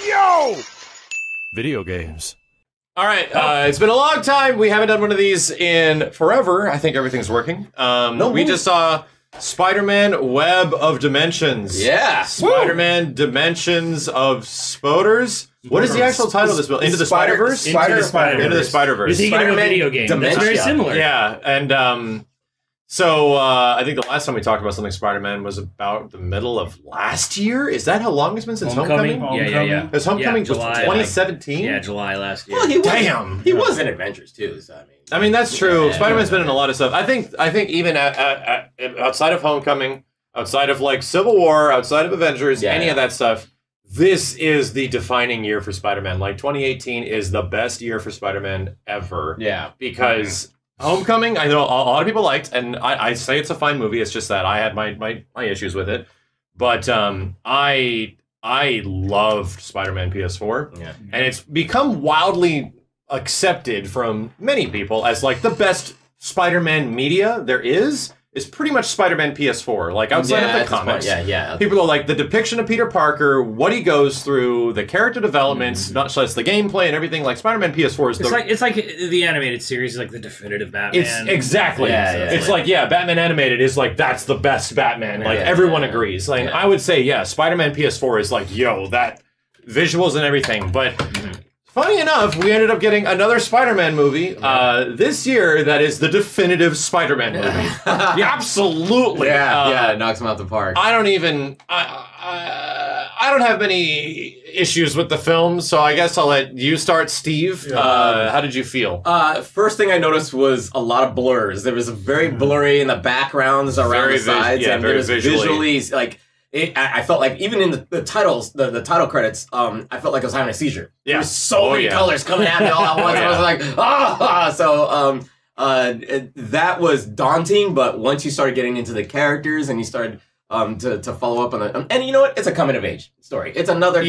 Yo! Video games. All right, it's been a long time. We haven't done one of these in forever. I think everything's working. We just saw Spider-Man Web of Dimensions. Yeah. Spider-Man Dimensions of Spoders. What is the actual title of this film? Into the Spiderverse? Into the Spiderverse. Into the Spiderverse. You're thinking of a video game. That's very similar. Yeah, and so I think the last time we talked about something Spider-Man was about the middle of last year. Is that how long it's been since Homecoming? Yeah. Because Homecoming was July, 2017? Yeah, July last year. Well, he was, Damn. He was in Avengers too, so I mean, that's true. Spider-Man's been in a lot of stuff. I think even outside of Homecoming, outside of like Civil War, outside of Avengers, any of that stuff, this is the defining year for Spider-Man. Like 2018 is the best year for Spider-Man ever. Yeah. Because Homecoming, I know a lot of people liked, and I say it's a fine movie. It's just that I had my issues with it. But I loved Spider-Man PS4. Yeah. And it's become wildly accepted from many people as like the best Spider-Man media there is pretty much Spider-Man PS4. Like outside of the comics. People are like the depiction of Peter Parker, what he goes through, the character developments, not just the gameplay and everything. Like Spider-Man PS4 is it's like the animated series is like the definitive Batman. It's exactly. It's like Batman animated is like that's the best Batman. Like everyone agrees. Like I would say Spider-Man PS4 is like that visuals and everything, but funny enough, we ended up getting another Spider-Man movie this year that is the definitive Spider-Man movie. Absolutely. It knocks him out the park. I don't even... I don't have many issues with the film, so I guess I'll let you start, Steve. How did you feel? First thing I noticed was a lot of blurs. There was very blurry in the backgrounds around the sides, and there was visually like... I felt like even in the titles, the title credits, I felt like I was having a seizure. There were so many colors coming at me all at once. I was like, So that was daunting. But once you started getting into the characters and you started to follow up on it, and you know what, it's a coming of age story. It's another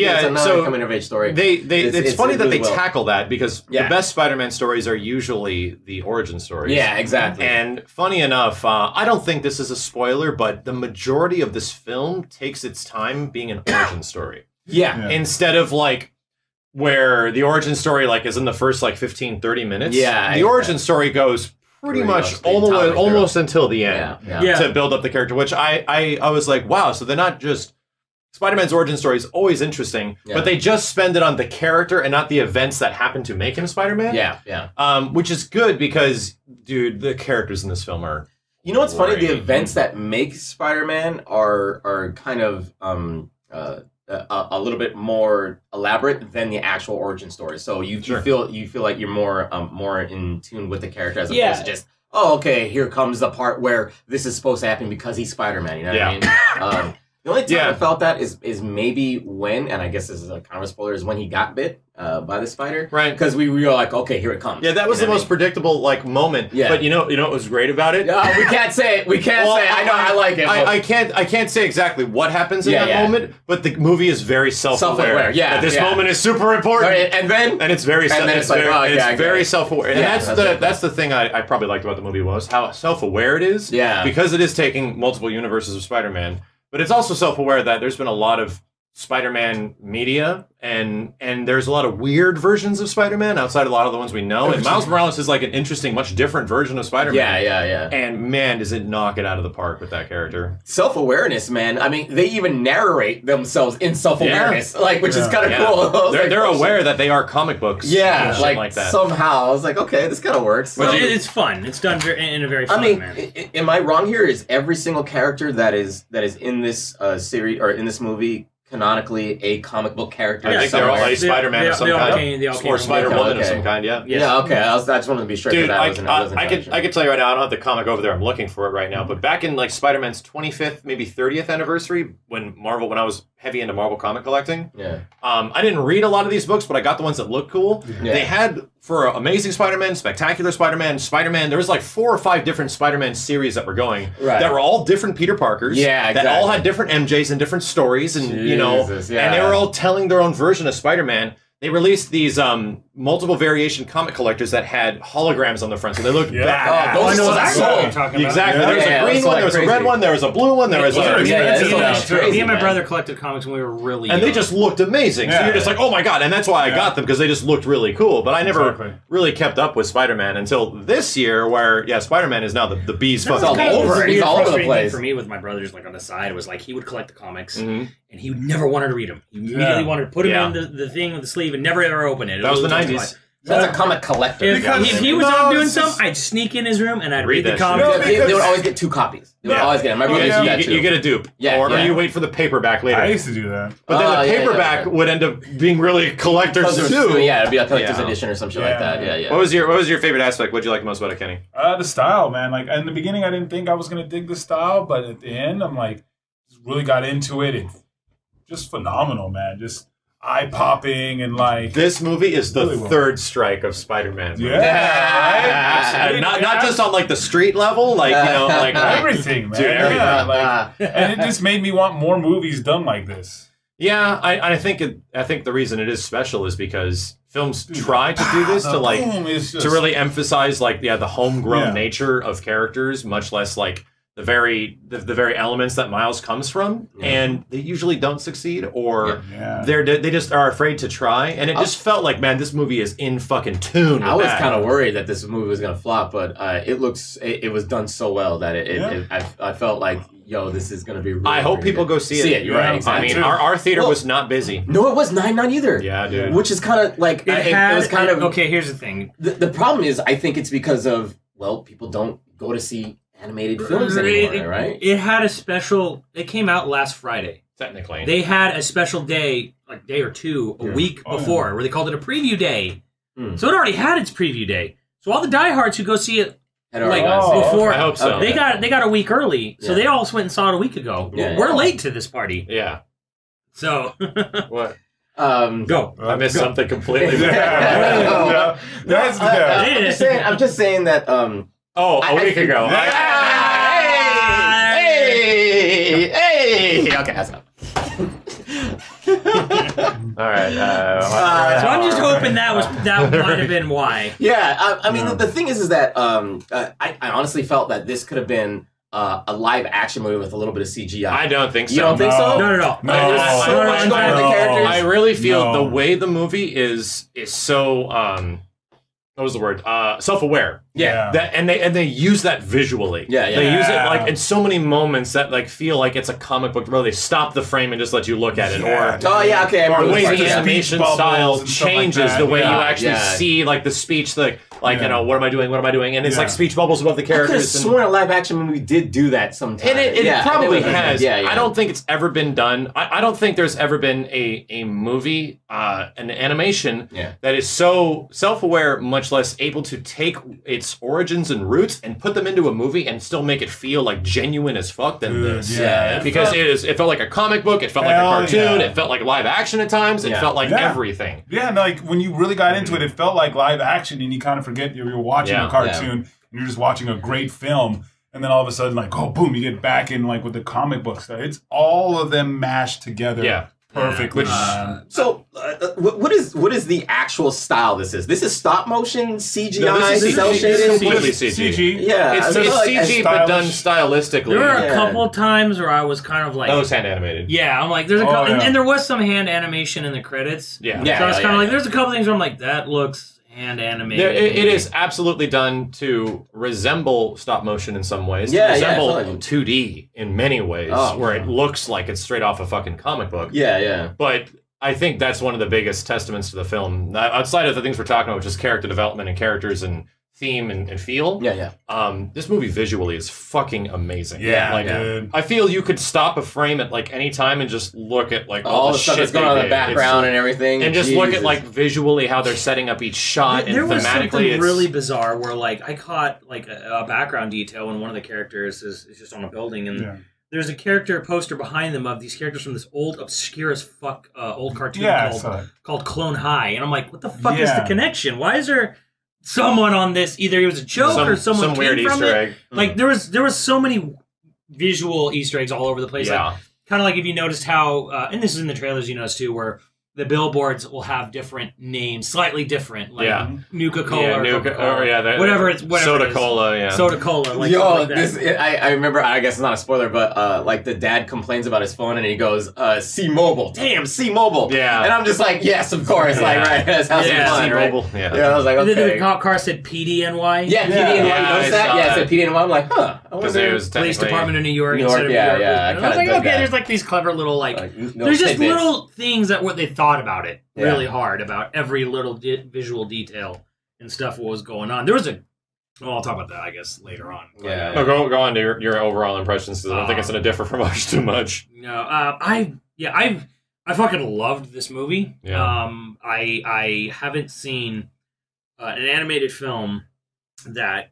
coming of age story. It's funny that they tackle that because the best Spider-Man stories are usually the origin stories. Yeah, exactly. And funny enough, I don't think this is a spoiler, but the majority of this film takes its time being an origin story. Instead of like where the origin story like is in the first like 15, 30 minutes. The origin story goes pretty much almost until the end to build up the character, which I was like, wow, so they're not just... Spider-Man's origin story is always interesting, but they just spend it on the character and not the events that happen to make him Spider-Man. Which is good because, dude, the characters in this film are... You know what's funny? The events that make Spider-Man are kind of a little bit more elaborate than the actual origin story. So you feel like you're more in tune with the character as opposed to just, oh, okay, here comes the part where this is supposed to happen because he's Spider-Man. You know what I mean? The only time I felt that is maybe when, and I guess this is a kind of a spoiler, is when he got bit by the spider. Right. Because we were like, okay, here it comes. Yeah, that was the most predictable like moment. Yeah. But you know what was great about it? We can't say it. We can't say it. I know I like it. I can't say exactly what happens in that moment, but the movie is very self-aware. That this moment is super important. And it's very very self-aware. And that's the thing I probably liked about the movie was how self-aware it is. Yeah. Because it is taking multiple universes of Spider-Man. But it's also self-aware that there's been a lot of Spider-Man media, and there's a lot of weird versions of Spider-Man outside a lot of the ones we know. And Miles Morales is like an interesting, much different version of Spider-Man. Yeah. And man, does it knock it out of the park with that character. Self-awareness, man. I mean, they even narrate themselves in self-awareness, which is kind of cool. They're aware that they are comic books. Yeah, and shit like that. Somehow I was like, okay, this kind of works. But it's fun. It's done in a very fun manner. Am I wrong here? Is every single character that is in this series or in this movie canonically a comic book character? I think they're all a Spider-Man of some kind. Or Spider-Woman of some kind, Yeah, okay. I just wanted to be sure. Dude, I could tell you right now, I don't have the comic over there. I'm looking for it right now. But back in like Spider-Man's 25th, maybe 30th anniversary, when I was heavy into Marvel comic collecting, I didn't read a lot of these books, but I got the ones that looked cool. They had, for Amazing Spider-Man, Spectacular Spider-Man, Spider-Man, there was like 4 or 5 different Spider-Man series that were going, that were all different Peter Parkers, that all had different MJs and different stories, and and they were all telling their own version of Spider-Man. they released these multiple variation comic collectors that had holograms on the front, so they looked bad. Oh, I know exactly what you're talking about. Exactly. There was a green one, there was a red one, there was a blue one, there was me and my brother collected comics when we were really young. And they just looked amazing. So you're just like, oh my god, and that's why I got them, because they just looked really cool. But I never really kept up with Spider-Man until this year, where Spider-Man is now the bee's fucking all over. He's all over the place. For me, with my brothers, like on the side, it was like he would collect the comics, and he would never wanted to read them. He immediately wanted to put them in the thing with the sleeve and never ever open it. That was the 90s. That's a comic collector. If he was out doing something, I'd sneak in his room and I'd read the comics. They would always get 2 copies. They would always get them. My brother used to do that too. You get a dupe. Or you wait for the paperback later. I used to do that. But then the paperback would end up being really collector's too. Yeah, it'd be a collector's edition or some shit like that. Yeah. What was your favorite aspect? What did you like most about it, Kenny? The style, man. Like in the beginning, I didn't think I was gonna dig the style, but at the end, I'm like, really got into it. And just phenomenal, man. Just eye-popping and like... This movie is the third strike of Spider-Man. Yeah. Not just on like the street level, like, you know, like everything, man. Dude, everything. Yeah, and it just made me want more movies done like this. Yeah, I think the reason it is special is because films try to do this to like to really emphasize like the homegrown nature of characters, much less like the very elements that Miles comes from, and they usually don't succeed, or they just are afraid to try. And it just felt like, man, this movie is in fucking tune. I was kind of worried that this movie was gonna flop, but it was done so well that I felt like, yo, this is gonna be really, I hope people go see it. You're right. Exactly. I mean, our theater was not busy. No, it was not either. Yeah, dude. Which is kind of like it was kind of okay. Here's the thing. The problem is, I think it's because of people don't go to see animated films anymore, right? It had a special... It came out last Friday. Technically. They had a special day, like day or two, a week before, where they called it a preview day. So it already had its preview day. So all the diehards who go see it before... I hope so. They got a week early, so they all went and saw it a week ago. We're late to this party. Yeah. So... What? Go. I missed something completely. I'm just saying that... a week ago. Hey! Okay, that's enough. All right. So I'm just hoping that might have been why. Yeah, I mean, the thing is that I honestly felt that this could have been a live action movie with a little bit of CGI. I don't think so. You don't think so? No. There's so much going on with the characters. I really feel the way the movie is so what was the word? Self-aware. Yeah. And they use that visually. Yeah. They use it like in so many moments that like feel like it's a comic book where they stop the frame and just let you look at it. Or the way the animation style changes the way you actually see like the speech, like you know, what am I doing? And it's like speech bubbles above the characters. I could have sworn a live action movie did do that sometime. And it probably has. Yeah. I don't think it's ever been done. I don't think there's ever been a movie, an animation that is so self-aware, much less able to take its origins and roots and put them into a movie and still make it feel like genuine as fuck than this. Yeah. Because it felt like a comic book, it felt like a cartoon, it felt like live action at times, it felt like everything. Yeah, like when you really got into it, it felt like live action and you kind of forget you're watching a cartoon and you're just watching a great film. And then all of a sudden, like, oh, boom, you get back in like with the comic book stuff. It's all of them mashed together perfectly. So, what is the actual style this is? This is stop motion, CGI, this is cel shaded? Completely CG. Yeah. It's CG, but done stylistically. There were a couple times where I was kind of like... That was hand animated. Yeah, I'm like, there's a couple... And there was some hand animation in the credits. Yeah. So I was kind of like, there's a couple things where I'm like, that looks... hand animated. It is absolutely done to resemble stop motion in some ways. Resemble 2D in many ways, where it looks like it's straight off a fucking comic book. Yeah. But I think that's one of the biggest testaments to the film. Outside of the things we're talking about, which is character development and characters and theme and feel. This movie visually is fucking amazing. I feel you could stop a frame at like any time and just look at like all the stuff shit that's going on in the background and everything, and just look at like visually how they're setting up each shot. There was thematically, something really bizarre where like I caught like a background detail when one of the characters is just on a building and. There's a character poster behind them of these characters from this old, obscure as fuck old cartoon called Clone High. And I'm like, what the fuck is the connection? Why is there someone on this? Either it was a joke or someone some came weird from Easter it. egg. Like there was so many visual Easter eggs all over the place. Like, kind of like if you noticed how, and this is in the trailers, you noticed too, where the billboards will have different names, slightly different, like Nuka-Cola or Coca-Cola, whatever Soda Cola, Soda Cola. Like, yo, I remember. I guess it's not a spoiler, but like the dad complains about his phone and he goes, "C-Mobile, damn, C-Mobile." Yeah, and I'm just like, yes, of course, like right, that's how fun, C-Mobile. Right? Yeah, I was like, okay. The cop car said PDNY. Yeah, PDNY. You notice that? Yeah, it said PDNY. I'm like, huh? Because it was Police Department of New York. Yeah. I was like, okay, there's like these clever little there's just little things that what they thought about it really hard about every little visual detail and stuff what was going on. There was I'll talk about that I guess later on. Yeah. No, go on to your overall impressions because I don't think it's going to differ from us too much. No, I fucking loved this movie. Yeah. I haven't seen an animated film that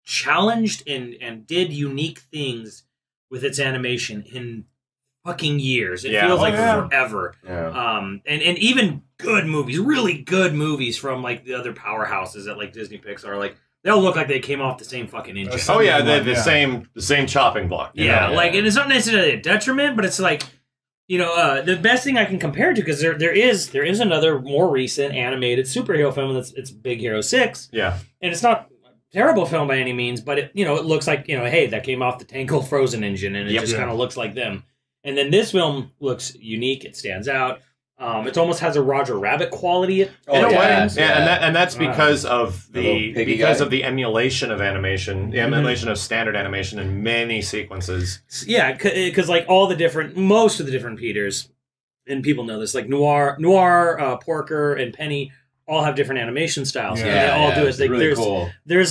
challenged and did unique things with its animation in fucking years. It feels like forever. Yeah. And even good movies, really good movies from like the other powerhouses at like Disney Pixar, like they all look like they came off the same fucking engine. Oh yeah, the same chopping block. Like and it's not necessarily a detriment, but it's like, you know, the best thing I can compare it to, because there is another more recent animated superhero film it's Big Hero 6. Yeah. And it's not terrible film by any means, but it looks like, hey, that came off the Tangle Frozen engine, and it just kind of looks like them. And then this film looks unique. It stands out. It almost has a Roger Rabbit quality. In a way, and that's because of the emulation of animation, the emulation of standard animation in many sequences. Yeah, because like most of the different Peters, and people know this, like Noir, Porker, and Penny, all have different animation styles. Yeah, they all do it. Like, really cool. There's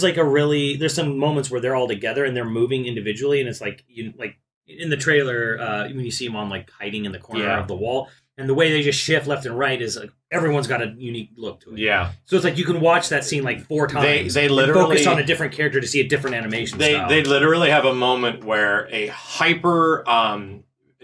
some moments where they're all together and they're moving individually, and it's like in the trailer when you see them on like hiding in the corner of the wall, and the way they just shift left and right is like everyone's got a unique look to it. Yeah. So it's like you can watch that scene like 4 times. They literally focus on a different character to see a different animation style. They literally have a moment where a hyper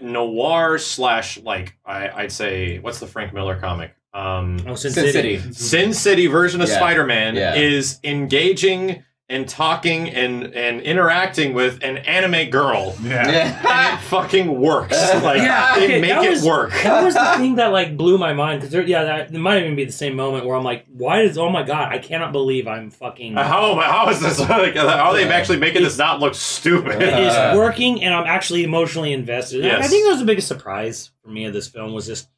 noir / like I'd say, what's the Frank Miller comic? Sin City. Sin City version of Spider-Man is engaging and talking and interacting with an anime girl. Yeah. And it fucking works. Like, they make it work. That was the thing that like blew my mind, because it might even be the same moment where I'm like, oh my god, I cannot believe I'm fucking... How is this? Like, how are they actually making this not look stupid? It is working, and I'm actually emotionally invested. Yes. I think that was the biggest surprise for me of this film, was just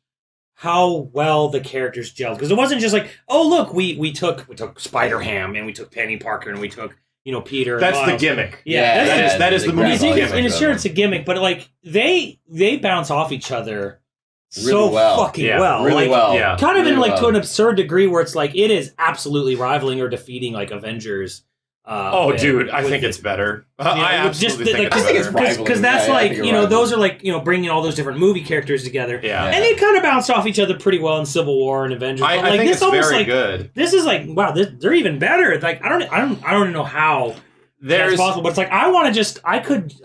how well the characters gelled. Because it wasn't just like, oh look, we took Spider-Ham and we took Penny Parker and we took Peter. That's the gimmick. Yeah, that is the movie's gimmick. And sure, it's a gimmick, but like they bounce off each other really well. Fucking well. Really like, well. Yeah. Kind of in like to an absurd degree where it's like it is absolutely rivaling or defeating like Avengers. Dude, I think it's better. I absolutely think it's better. Because that's like, those are like, bringing all those different movie characters together. Yeah. And they kind of bounced off each other pretty well in Civil War and Avengers. I think it's very good. This is like, wow, they're even better. Like, I don't know how that's possible, but it's like, I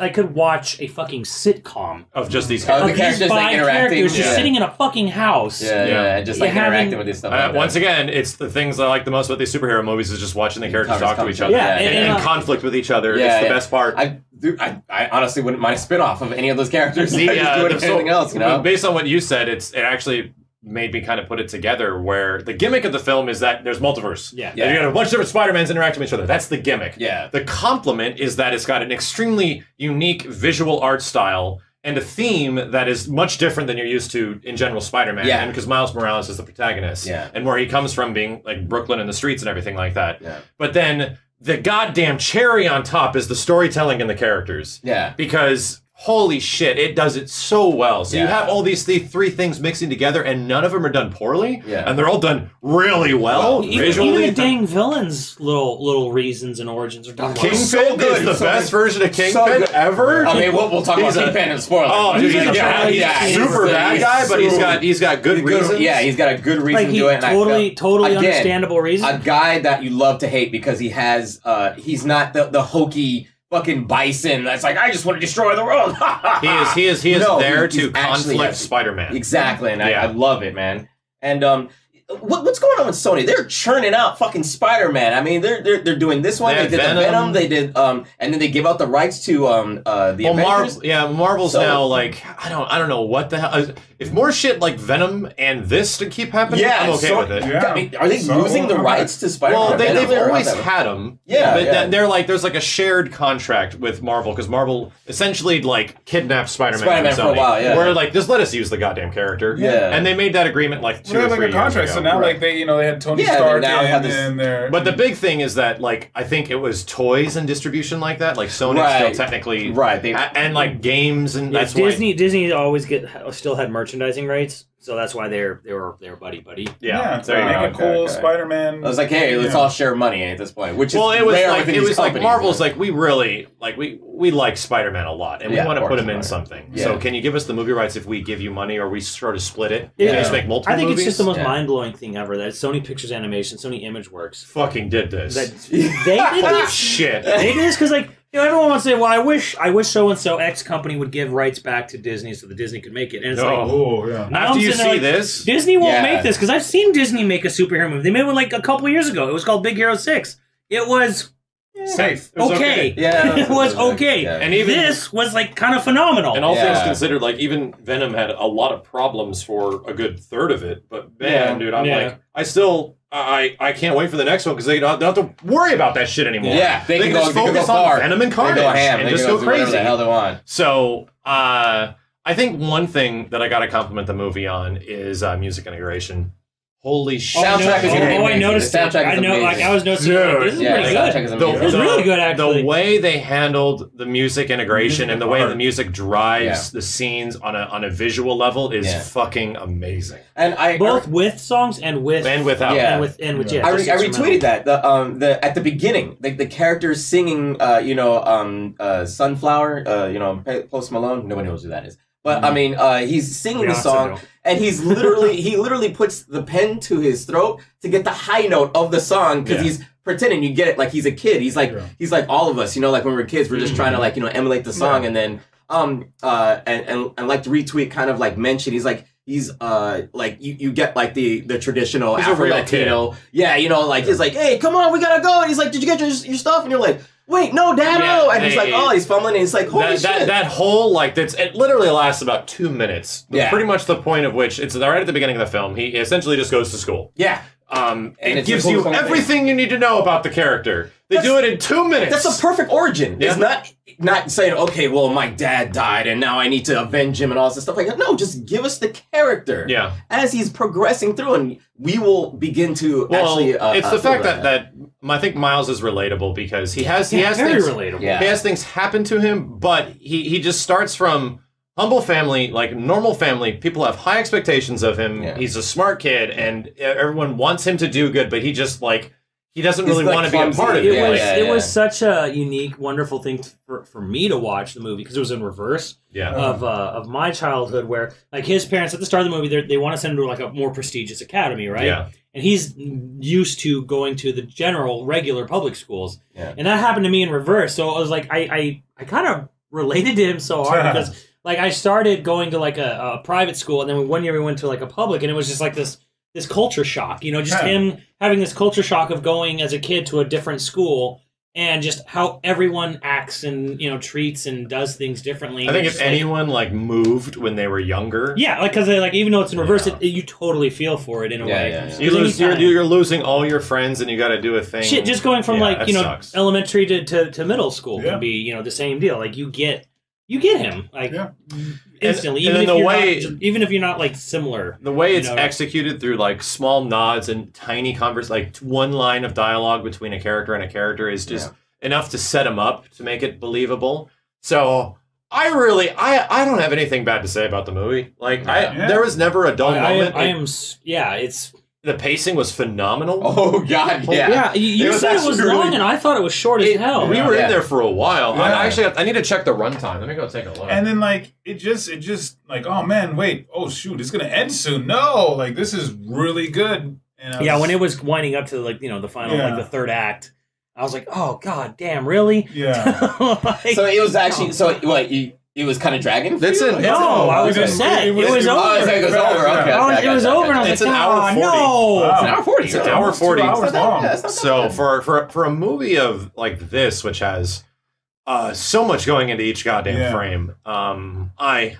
could watch a fucking sitcom of just these characters. The characters like interacting, just sitting in a fucking house. Just like interacting with this stuff. Like once again, it's the things I like the most about these superhero movies is just watching the characters talk to each other and conflict with each other. It's the best part. I honestly wouldn't mind a spin-off of any of those characters. Anything else, based on what you said, it actually made me kind of put it together, where the gimmick of the film is that there's multiverse. You got a bunch of different Spider-Mans interacting with each other. That's the gimmick. The compliment is that it's got an extremely unique visual art style and a theme that is much different than you're used to in general Spider-Man. And because Miles Morales is the protagonist. And where he comes from being like Brooklyn and the streets and everything like that. But then the goddamn cherry on top is the storytelling and the characters. Because holy shit, it does it so well. So you have all these three things mixing together, and none of them are done poorly, and they're all done really well. Visually, even the dang villains' little reasons and origins are done well. Kingpin is the best version of Kingpin ever. I mean, we'll talk about Kingpin and spoilers. Oh, dude, he's a super bad guy, but he's got good reasons. Yeah, he's got a good reason to do it. Totally understandable reason. A guy that you love to hate because he has, he's not the hokey fucking bison that's like, I just want to destroy the world. he is there to conflict Spider-Man. Exactly, and I love it, man. And what's going on with Sony? They're churning out fucking Spider-Man. I mean, they're doing this one. They did Venom. The Venom. They did and then they give out the rights to the Avengers. Marvel's now like I don't know what the hell. If more shit like Venom and this to keep happening, I'm okay with it. Yeah. I mean, are they losing the rights to Spider-Man? Well, they've always had them. But they're like there's like a shared contract with Marvel because Marvel essentially like kidnapped Spider-Man for a while. Yeah, where like just let us use the goddamn character. Yeah, and they made that agreement like 2 or 3 years ago. So now like they had Tony Stark in there. But the big thing is that like I think it was toys and distribution like that. Like Sony still technically and like games and that's Disney always still had merchandising rights. So that's why they were buddy. Yeah, so you make a cool Spider-Man. I was like, hey, let's all share money at this point. Which is it was like Marvel's like we really like we like Spider-Man a lot and we want to put him in something. Yeah. So can you give us the movie rights if we give you money or we sort of split it? Yeah. And just make multiple movies? It's just the most mind-blowing thing ever that Sony Pictures Animation, Sony ImageWorks fucking did this. They did this shit. They did this because like. Everyone wants to say, well, I wish so-and-so X company would give rights back to Disney so that Disney could make it. And it's after you see this... Disney won't make this, because I've seen Disney make a superhero movie. They made one like a couple years ago. It was called Big Hero 6. It was... safe. It was okay. Yeah, it was okay. Yeah. And even this was like kind of phenomenal. And all things considered, like even Venom had a lot of problems for a good third of it. But man, dude, I'm like, I can't wait for the next one because they don't have to worry about that shit anymore. Yeah, they can just focus on Venom and Carnage and just go crazy. The hell they want. So I think one thing that I got to compliment the movie on is music integration. Holy shit! Soundtrack is amazing. I noticed. I know. Like I was noticing. This is pretty good. It was really good, actually. The way they handled the music integration and the way the music drives the scenes on a visual level is fucking amazing. And both with songs and without. I retweeted that at the beginning, the characters singing, Sunflower, Post Malone. Nobody knows who that is. But I mean, he's singing the song, and he literally puts the pen to his throat to get the high note of the song because he's pretending. You get it, like he's a kid. He's like all of us, like when we were kids, we're just trying to emulate the song, and then and like the retweet kind of like mentioned, he's like you get like the traditional Afro-Latino, he's like, hey, come on, we gotta go, and he's like, did you get your stuff? And you're like, wait, no, Dado! And he's like, he's fumbling, and he's like, holy shit. That whole, it literally lasts about 2 minutes. Yeah. Pretty much the point of which, it's right at the beginning of the film, he essentially just goes to school. Yeah. It gives you everything you need to know about the character. They do it in 2 minutes. That's a perfect origin. Yeah. It's not saying, okay, well, my dad died, and now I need to avenge him and all this stuff like that. No, just give us the character. Yeah. As he's progressing through, and we will begin to actually... it's the fact that I think Miles is relatable because he has things... relatable. Yeah. He has things happen to him, but he just starts from... humble family, like normal family, people have high expectations of him. Yeah. He's a smart kid, and everyone wants him to do good, but he just he doesn't really want to be a part of it. It was such a unique, wonderful thing for me to watch the movie because it was in reverse of my childhood, where like his parents at the start of the movie they want to send him to like a more prestigious academy, right? Yeah. And he's used to going to the regular public schools, and that happened to me in reverse. So I was like, I kind of related to him so hard because. Like, I started going to, like, a private school, and then one year we went to, like, a public, and it was just, like, this culture shock. Just him having this culture shock of going as a kid to a different school, and just how everyone acts and, treats and does things differently. I think if anyone, moved when they were younger... Yeah, because, even though it's in reverse, you totally feel for it in a way. Yeah. You're losing all your friends, and you got to do a thing. Shit, just going from, elementary to middle school can be, the same deal. Like, you get him instantly, even if you're not similar. The way it's executed through small nods and tiny one line of dialogue between a character and a character is just enough to set him up to make it believable. So I don't have anything bad to say about the movie. There was never a dull moment. The pacing was phenomenal. Oh, God, yeah. Yeah, you said it was long, and I thought it was short as hell. We were in there for a while. Yeah. I need to check the runtime. Let me go take a look. And then, it just oh, man, wait. Oh, shoot, it's going to end soon. No, this is really good. And when it was winding up to, the final, the third act, I was like, oh, God damn, really? Yeah. So it was actually, It was kind of dragging. That's it. No, I was upset. It was over. Oh, it was over. Okay, it was over, and I was like, an hour 40. No, it's an hour 40. It's an hour 40. 2 hours long. So for a movie of like this, which has so much going into each goddamn frame, I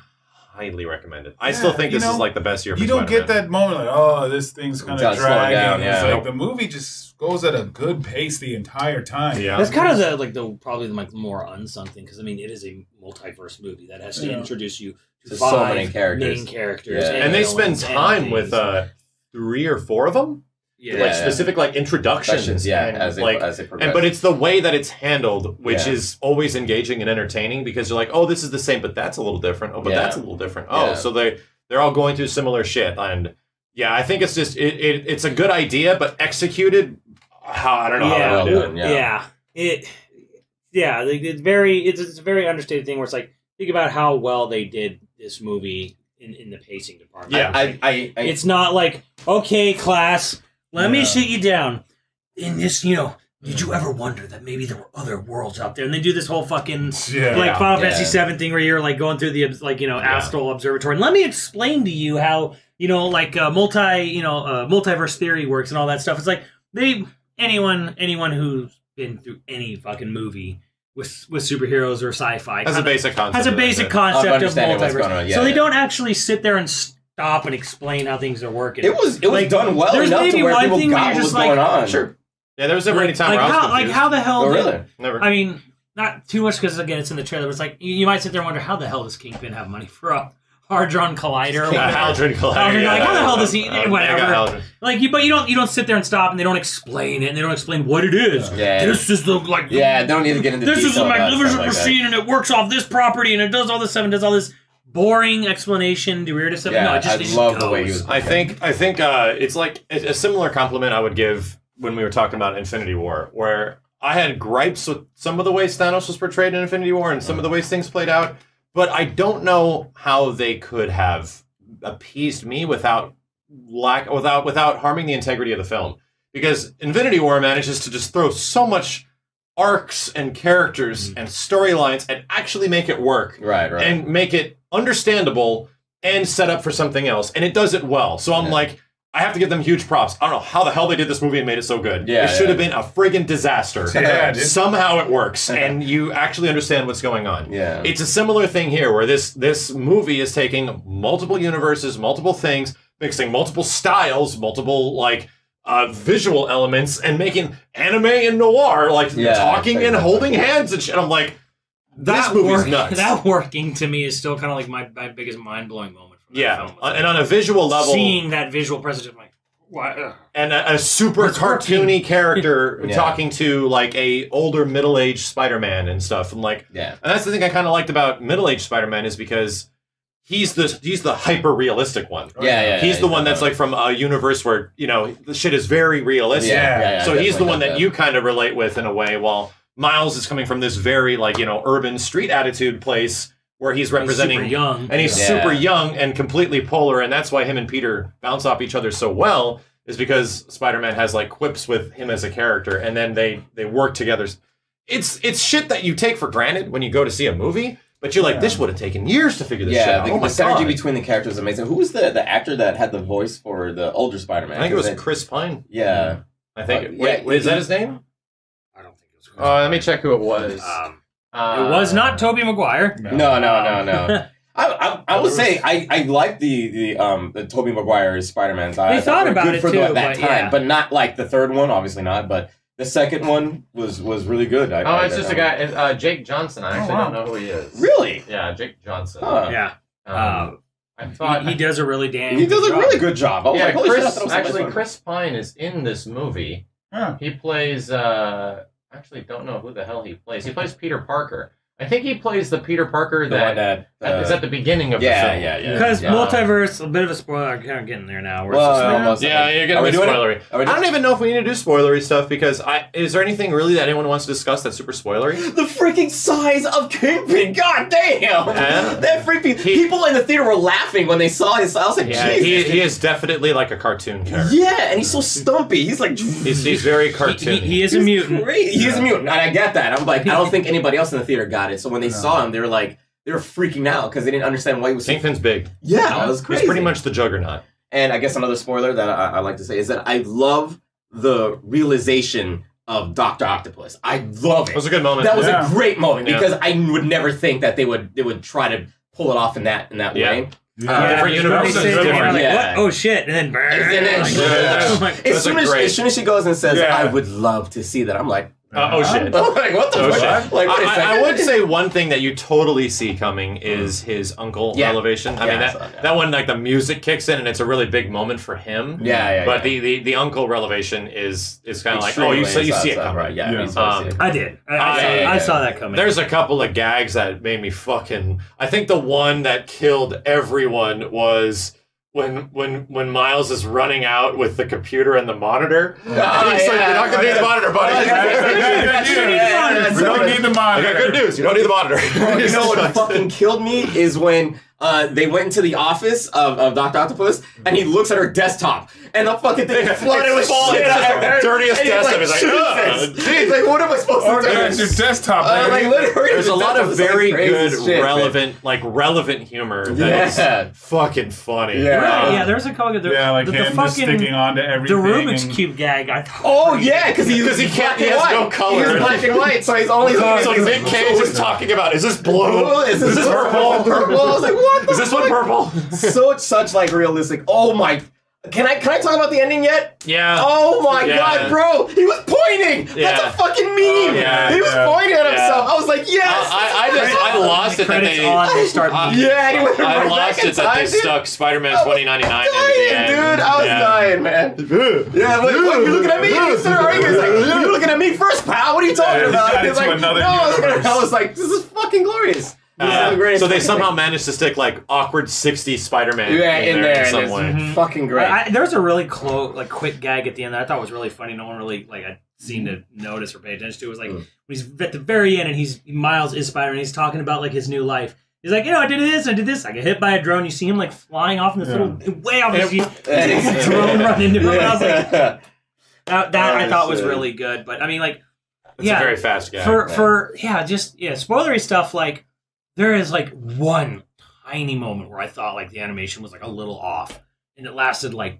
highly recommend it. I still think this is like the best year for Spider-Man. You don't get that moment like, oh, this thing's kind of dragging. Down, It's like the movie just goes at a good pace the entire time. Yeah, that's kind of probably the more unsung thing, because I mean it is a multiverse movie that has to introduce you to so many main characters, and they spend time with 3 or 4 of them. Like specific like introductions, as they progress. But it's the way that it's handled, which is always engaging and entertaining, because you're like, oh, this is the same, but that's a little different. Oh, but that's a little different. Oh, so they're all going through similar shit, and I think it's just it's a good idea, but executed, I don't know how they're doing. It's a very understated thing where it's like, think about how well they did this movie in the pacing department. It's not like, okay, class, let me sit you down. In this, did you ever wonder that maybe there were other worlds out there? And they do this whole fucking Final Fantasy VII thing where you're like going through the astral observatory. And let me explain to you how multiverse theory works and all that stuff. It's like anyone who's been through any fucking movie with superheroes or sci-fi has a basic concept of multiverse. So they don't actually sit there and stop and explain how things are working. It was done well enough to where people got what was going on. Sure. Yeah, there was never any time where I was confused. How the hell Never. I mean, not too much, because again, it's in the trailer, but it's like, you might sit there and wonder, how the hell does Kingpin have money for a Hadron Collider? Hadron Collider. Like, how the hell does he... whatever. But you don't sit there and stop, and they don't explain it, and they don't explain what it is. This is the... don't need to get into this is a magnificent machine, and it works off this property, and it does all this stuff, and does all this boring explanation, derivative stuff. No, it just love the way he was. I think it's like a similar compliment I would give when we were talking about Infinity War, where I had gripes with some of the ways Thanos was portrayed in Infinity War and some of the ways things played out, but I don't know how they could have appeased me without harming the integrity of the film, because Infinity War manages to just throw so much arcs and characters and storylines and actually make it work, and make it understandable and set up for something else, and it does it well. So I'm like, I have to give them huge props. I don't know how the hell they did this movie and made it so good. It should have been a friggin' disaster. Somehow it works, and you actually understand what's going on. It's a similar thing here, where this movie is taking multiple universes, multiple things, mixing multiple styles, multiple visual elements, and making anime and noir, talking and holding hands and shit. I'm like, this movie's nuts. That working to me is still kind of like my biggest mind-blowing moment. And on a visual level, seeing that visual presentation, like, what? And a super cartoony character talking to a older middle-aged Spider-Man and stuff, and and that's the thing I kind of liked about middle-aged Spider-Man, is because he's the hyper-realistic one. He's the one that's from a universe where the shit is very realistic. So he's the one that you kind of relate with in a way, while Miles is coming from this very urban street attitude place, where he's representing, super young. And he's super young and completely polar, and that's why him and Peter bounce off each other so well, is because Spider-Man has quips with him as a character, and then they work together. It's shit that you take for granted when you go to see a movie, but you're like, this would have taken years to figure this shit out. The synergy between the characters is amazing. Who was the actor that had the voice for the older Spider-Man? I think it was Chris Pine. I think. Wait, is that his name? I don't think it was Chris Pine. Let me check who it was. It was not Tobey Maguire. No. I will say I like the Tobey Maguire Spider-Man's. They thought about it too at that time, but not like the third one, obviously not. But the second one was really good. It's just a guy, Jake Johnson. I actually don't know who he is. Really? Yeah, Jake Johnson. Yeah. I thought he does a really really good job. I was like, holy shit, Chris Pine is in this movie. He plays. Actually don't know who the hell he plays. He plays Peter Parker. I think he plays the Peter Parker that is at the beginning of the film. Because multiverse, a bit of a spoiler. I'm kind of getting there now. You're getting a bit spoilery. I don't even know if we need to do spoilery stuff, because is there anything really that anyone wants to discuss that's super spoilery? The freaking size of Kingpin! God damn! That freaking people in the theater were laughing when they saw his. I was like, Jesus. He is definitely like a cartoon character. Yeah, and he's so stumpy. He's like, he's very cartoony. He is a mutant. He is a mutant, and I get that. I'm like, I don't think anybody else in the theater got it. So when they saw him, they were like, they were freaking out because they didn't understand why he was. Kingpin's big. Yeah, it was crazy. He's pretty much the Juggernaut. And I guess another spoiler that I like to say is that I love the realization of Dr. Octopus. I love it. It was a good moment. That was a great moment because I would never think that they would try to pull it off in that way. Different universes, different. Like, oh shit! And then as soon as she goes and says, "I would love to see that," I'm like, oh shit! I'm like, what the fuck? Like, I would say one thing that you totally see coming is his uncle elevation. I mean that one, like the music kicks in and it's a really big moment for him. But the uncle elevation is kind of like, oh, you see it coming, right? I did. I saw that coming. There's a couple of gags that made me fucking. I think the one that killed everyone was when Miles is running out with the computer and the monitor. He's like, "You're not gonna need the monitor, buddy. We don't need the monitor. I got good news. You don't need the monitor." You know what fucking killed me is when they went into the office of Dr. Octopus and he looks at her desktop and the fucking thing flooded with shit. The dirtiest desktop. He's like, he's like, what am I supposed to do? That's your desktop. There's a lot of very good, relevant humor that is fucking funny. Yeah, there's a couple of like him just sticking on to everything. The Rubik's Cube gag, I thought. Oh yeah, because he has no color. He's black and white, so he's only. So Nick Cage is talking about, is this blue? Is this purple? Purple. I was like, what? Is this one purple? Such like realistic. Oh my. Can I talk about the ending yet? Yeah. Oh my god, bro! He was pointing. That's a fucking meme. He was pointing at himself. I was like, yes. I lost it that they. I lost it that they stuck Spider-Man 2099 into the end. Dude, I was dying, man. What, you looking at me? He started arguing. He's like, you looking at me first, pal? What are you talking about? He's like, no. I was like, this is fucking glorious. So they somehow managed to stick like awkward 60s Spider-Man in there in some way. Fucking great. There's a really quick gag at the end that I thought was really funny. No one really I seemed to notice or pay attention to. It was like when he's at the very end and Miles is Spider-Man. He's talking about like his new life. He's like, I did this, I did this. I get hit by a drone. You see him like flying off in this little way off his feet. His drone run into him. And I was like, that I thought was really good. But I mean, like, it's a very fast gag. Spoilery stuff like. There is like one tiny moment where I thought like the animation was like a little off, and it lasted like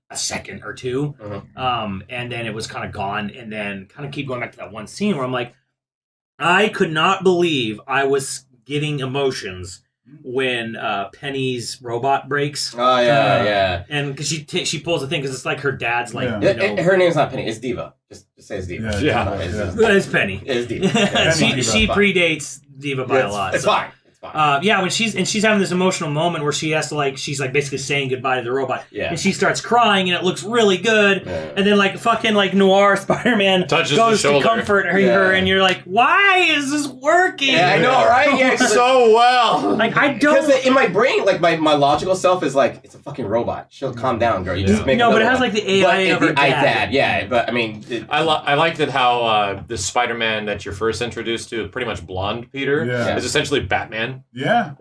a second or two, and then it was kind of gone, and then kind of keep going back to that one scene where I'm like, I could not believe I was getting emotions when Penny's robot breaks. Oh yeah, and because she pulls the thing because it's like her dad's like her name's not Penny, it's Diva. Just say it's Diva. It's Penny. It's Diva. She predates Diva by a lot. It's fine. When she's having this emotional moment where she has to she's basically saying goodbye to the robot. Yeah. And she starts crying and it looks really good. Yeah. And then fucking noir Spider-Man goes to comfort her and you're like, why is this working? Yeah, I know, right? Yeah, so well. I don't because in my brain, my logical self is like, it's a fucking robot. She'll calm down, girl. You just make but it has the AI of her dad. Yeah, but I mean I liked it how the Spider-Man that you're first introduced to, pretty much blonde Peter, is essentially Batman. Yeah.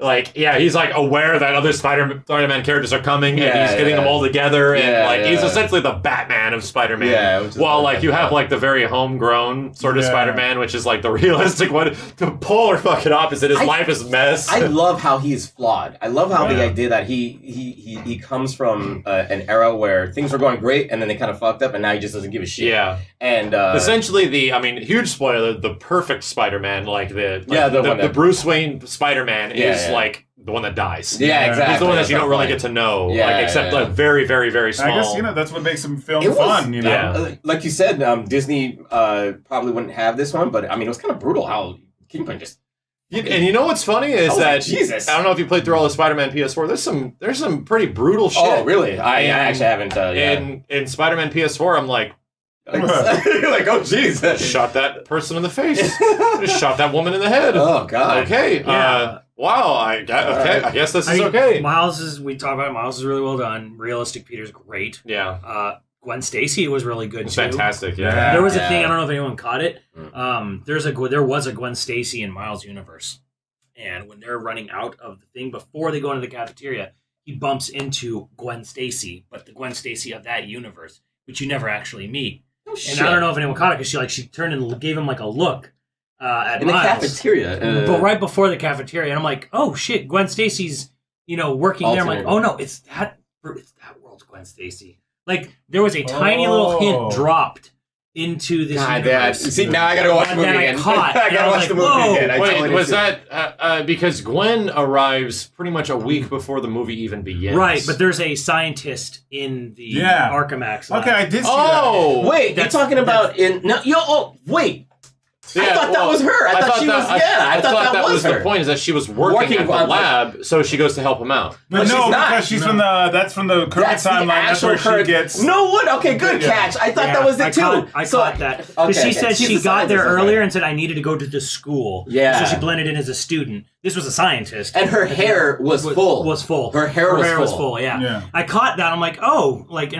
He's aware that other Spider-Man characters are coming and he's getting them all together and he's essentially the Batman of Spider-Man. Yeah. While you have the very homegrown sort of Spider-Man, which is the realistic one. The polar fucking opposite. His life is mess. I love how he's flawed. I love how the idea that he comes from an era where things were going great and then they kind of fucked up and now he just doesn't give a shit. Yeah. And essentially huge spoiler, the perfect Spider-Man, the Bruce Wayne Spider-Man is the one that dies. Yeah, exactly. He's the one that you don't really get to know, except very, very, very small. I guess that's what makes him film fun. Like you said, Disney probably wouldn't have this one, but I mean, it was kind of brutal how Kingpin just. And you know what's funny is that Jesus. I don't know if you played through all the Spider-Man PS4. There's some pretty brutal shit. Oh, really? I actually haven't. In Spider-Man PS4, I'm like. You're like, oh jeez, just shot that person in the face. Just shot that woman in the head. Oh god. Okay. Yeah. Wow. I guess this is okay. Miles is really well done. Realistic Peter's great. Yeah. Gwen Stacy was really good too. Fantastic. Yeah. There was a thing, I don't know if anyone caught it. There was a Gwen Stacy in Miles' universe, and when they're running out of the thing before they go into the cafeteria, he bumps into Gwen Stacy, but the Gwen Stacy of that universe, which you never actually meet. Oh, and I don't know if anyone caught it because she turned and gave him a look, at in the Miles. cafeteria. But right before the cafeteria, and I'm like, oh shit, Gwen Stacy's, working there. I'm like, oh no, it's that world's Gwen Stacy. Like, there was a tiny little hint dropped into this universe. See, now I gotta watch the movie again. I gotta watch the movie again. Wait, was that because Gwen arrives pretty much a week before the movie even begins? Right, but there's a scientist in the Arkham Axe lab. Okay, I did see that. Wait, you're talking about wait. I thought that was her. I thought that was her. The point is that she was working at the lab, so she goes to help him out. But no, because she's from the current timeline. That's where she gets. No one. Okay, good catch. I thought that was it too. I caught that. Because she said she got there earlier and said I needed to go to the school. Yeah. So she blended in as a student. This was a scientist. And her hair was full. Her hair was full. Yeah. I caught that. I'm like,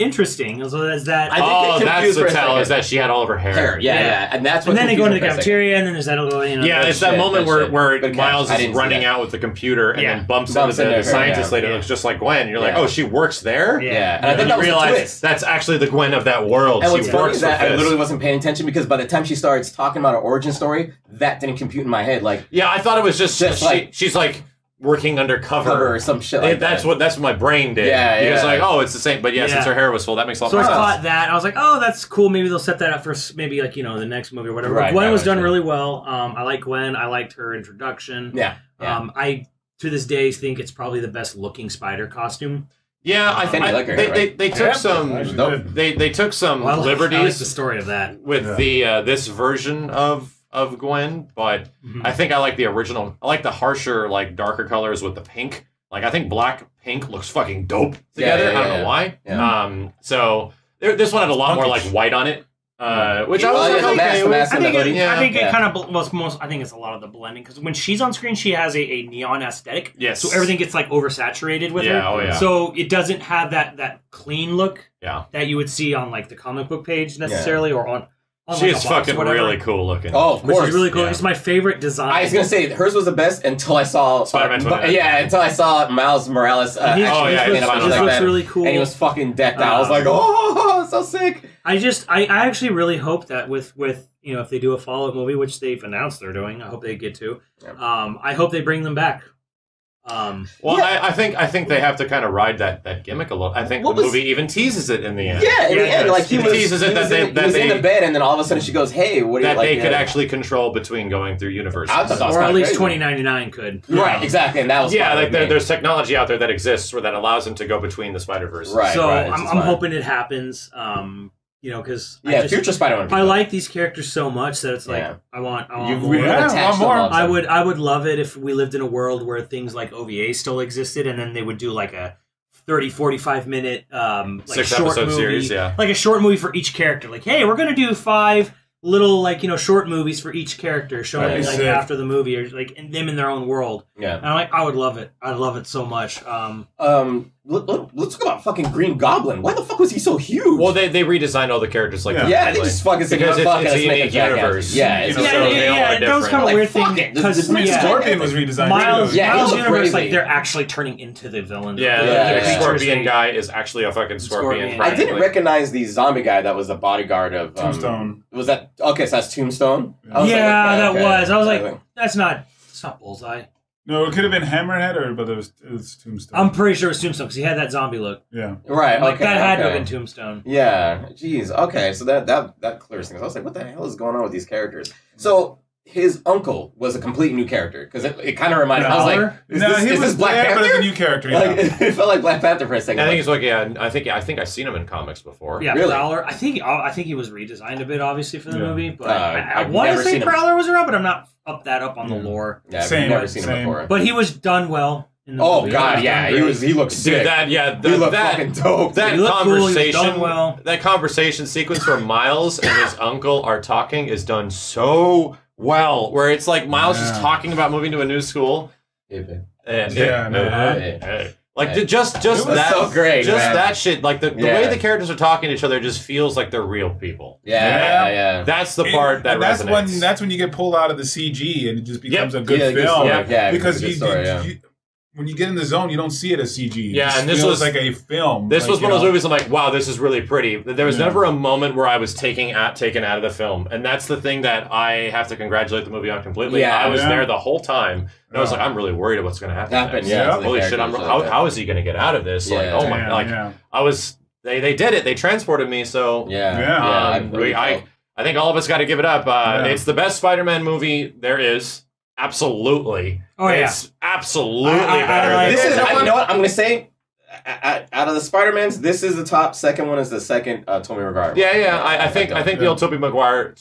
interesting. So that's that. That's the tell is that she had all of her hair. Yeah. And that's what. And then they go into the cafeteria, and then there's that. Yeah, it's that moment where Miles is running out with the computer and then bumps into the scientist lady. It looks just like Gwen. And you're like, oh, she works there. Yeah. And I think you realize that's actually the Gwen of that world. And what's funny is that I literally wasn't paying attention because by the time she starts talking about her origin story, that didn't compute in my head. Like, yeah, I thought it was just like she's like working undercover or some shit like that. That's what my brain did. Yeah, Because like, oh, it's the same. But since her hair was full, that makes a lot more sense. So I caught that. I was like, oh, that's cool. Maybe they'll set that up for maybe like, the next movie or whatever. Right, Gwen was done really well. I like Gwen. I liked her introduction. Yeah. I, to this day, think it's probably the best looking spider costume. Yeah, I think they took some they took some liberties. I like the story of that with the this version of Gwen, but I think I like the original. I like the harsher, like darker colors with the pink. Like I think black pink looks fucking dope together. I don't know why. Yeah. So this one had a lot more like white on it, which I was like, okay. I think it kind of I think it's a lot of the blending because when she's on screen, she has a neon aesthetic. Yes. So everything gets like oversaturated with her. Oh yeah. So it doesn't have that clean look. Yeah. That you would see on like the comic book page necessarily or on. She is fucking really cool looking. Oh, of course. She's really cool. Yeah. It's my favorite design. I was going to say, hers was the best until I saw... Spider-Man. Until I saw Miles Morales. He looks really cool. And he was fucking decked out. I was like, oh, so sick. I actually really hope that with if they do a follow-up movie, which they've announced they're doing, I hope they get to. Yeah. I hope they bring them back. I think they have to kind of ride that gimmick a little. I think the movie even teases it in the end. Yeah, in the end, like he teases it that he was in the bed, and then all of a sudden she goes, "Hey, what?" That they could actually control between going through universes, or at least 2099 could. Right, exactly, and that was like there's technology out there that exists where that allows them to go between the Spider-Verse. Right. So I'm hoping it happens. Because future Spider-Man. I like these characters so much that it's like I want more. I would love it if we lived in a world where things like OVA still existed, and then they would do like a 30-45 minute like 6 short episode movie, series, like a short movie for each character. Like, hey, we're gonna do 5 little short movies for each character showing like after the movie or like them in their own world. Yeah, and I would love it. I love it so much. Let's talk about fucking Green Goblin. Why the fuck was he so huge? Well, they redesigned all the characters like they just fucking said, because it's a unique universe. That was kind of a weird thing because Scorpion was redesigned. Miles universe, like they're actually turning into the villain. The Scorpion guy is actually a fucking Scorpion. I didn't recognize the zombie guy that was the bodyguard of Tombstone. Was that okay? So that's Tombstone. That was. I was like, that's not Bullseye. No, it could have been Hammerhead, but it was Tombstone. I'm pretty sure it was Tombstone because he had that zombie look. Yeah. Right. Like that had to have been Tombstone. Yeah. Jeez. Okay. So that clears things. I was like, what the hell is going on with these characters? So his uncle was a complete new character because it kind of reminded me. I was like, is this Black Panther? But it's a new character. Like, it felt like Black Panther for a second. I think it's like I think I've seen him in comics before. Yeah, really? Prowler. I think he was redesigned a bit, obviously, for the movie. But I want to say Prowler was around, but I'm not up on the lore. Yeah, I've never seen him before. But he was done well. In the movie. God, yeah, he looked sick. He looked fucking dope. That conversation sequence where Miles and his uncle are talking is done so well. Where it's like Miles is talking about moving to a new school. Like just that, so great, that shit. Like the way the characters are talking to each other just feels like they're real people. Yeah. That's the part that resonates. That's when you get pulled out of the CG and it just becomes a good film. Yeah, because when you get in the zone, you don't see it as CG. Yeah, and this was like a film. This was one of those movies I'm like, wow, this is really pretty. There was never a moment where I was taken out of the film. And that's the thing that I have to congratulate the movie on completely. I was there the whole time. And I was like, I'm really worried about what's going to happen. Holy shit, how is he going to get out of this? Like, oh my god. I was, they did it. They transported me. So, I think all of us got to give it up. It's the best Spider-Man movie there is. Absolutely. Oh, it's absolutely better. This is, you know what I'm going to say? Out of the Spider-Mans, this is the top. Second one is the second Tobey Maguire. I think the old Tobey Maguire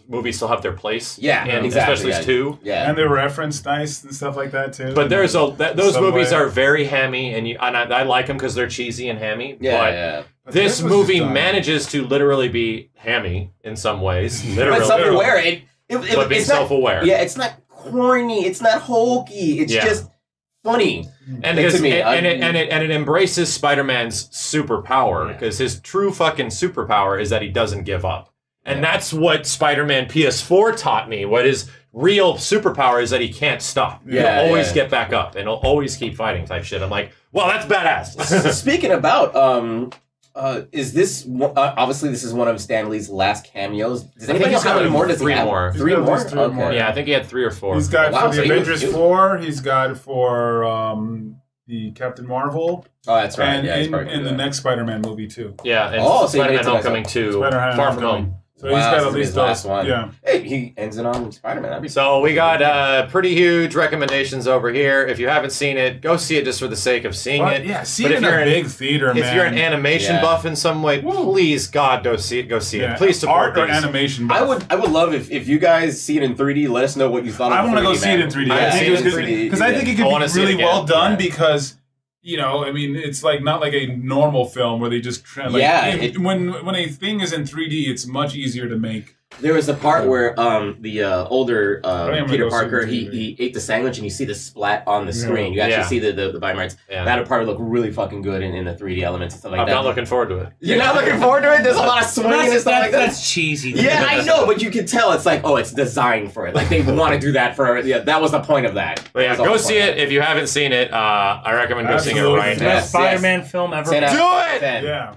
movies still have their place. Especially 2. Yeah, and they're referenced nice and stuff like that too. But there's those movies are very hammy, and I like them because they're cheesy and hammy. But this movie manages to literally be hammy in some ways. But self-aware. It's self-aware. It's not corny. It's not hokey. It's just funny. And it embraces Spider-Man's superpower because his true fucking superpower is that he doesn't give up. And that's what Spider-Man PS4 taught me. What his real superpower is that he can't stop. He'll always get back up and he'll always keep fighting type shit. I'm like, well, that's badass. Speaking about is this obviously this is one of Stan Lee's last cameos? Does anybody know how many more? Does he have? 3 more. Yeah, I think he had 3 or 4. He's got for the Avengers 4. He's got for the Captain Marvel. Oh, that's right. And in the next Spider-Man movie too. Yeah, and Spider-Man Homecoming 2. Far From Home. So he's got at least last one. Yeah. Hey, he ends it on Spider-Man. So we got pretty huge recommendations over here. If you haven't seen it, go see it just for the sake of seeing it. Yeah, see it in a big theater, man. If you're an animation buff in some way, please, God, go see it. Go see it. Please support art or animation buff. I would love if you guys see it in 3D. Let us know what you thought of it. I want to go see it in 3D. Because I think it could be really well done because... You know, I mean, it's like not like a normal film where they just when a thing is in 3D, it's much easier to make. There was a part where the older Peter Parker he ate the sandwich and you see the splat on the screen. You actually see the bites. That part would look really fucking good in the 3D elements and stuff like that. I'm not looking forward to it. You're not looking forward to it? There's a lot of swinging and stuff like that. That's cheesy. Yeah, I know, but you can tell it's like, oh, it's designed for it. Like they want to do that for that was the point of that. But yeah, go see it if you haven't seen it. I recommend go seeing it right now. Best Spider-Man film ever. Do it! Yeah.